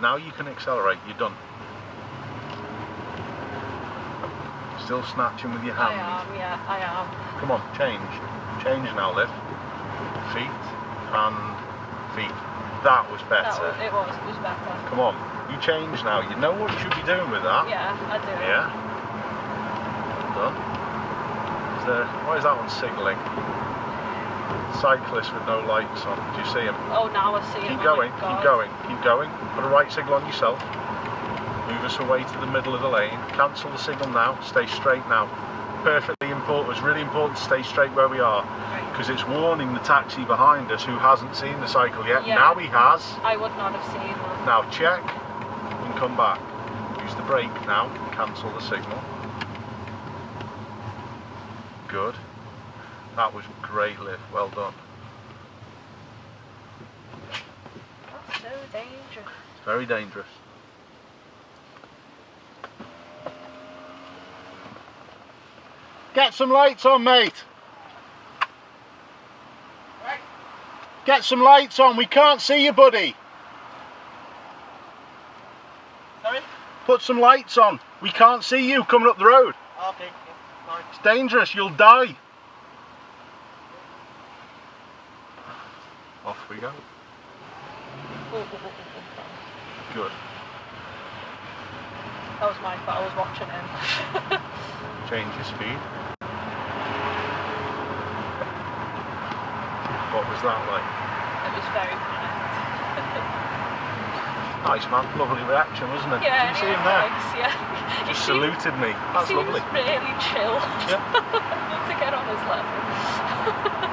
Now you can accelerate. You're done. Still snatching with your hand. I am, yeah, I am. Come on, change. Change now, Liv. Feet and feet. That was better. It was better. Come on, you change now. You know what you should be doing with that. Yeah, I do. Yeah. Done. Why is that one signalling? Cyclist with no lights on. Do you see him? Oh, now I see him. Keep going, keep going, keep going. Put a right signal on yourself. Move us away to the middle of the lane. Cancel the signal now. Stay straight now. Perfectly important. It's really important to stay straight where we are, because it's warning the taxi behind us who hasn't seen the cycle yet. Yeah. Now he has. I would not have seen that. Now check and come back. Use the brake now. Cancel the signal. Good. That was great, Liv. Well done. That's so dangerous. It's very dangerous. Get some lights on, mate. Right. Get some lights on. We can't see you, buddy. Sorry? Put some lights on. We can't see you coming up the road. Okay, yeah, sorry. It's dangerous. You'll die. Off we go. Good. That was my fault. I was watching him. Change your speed. What was that like? It was very panicked. Nice man, lovely reaction, wasn't it? Yeah, Did you see him there? thanks, yeah. Just saluted me. That's he lovely. He seems really chill. Yeah. I need to get on his level.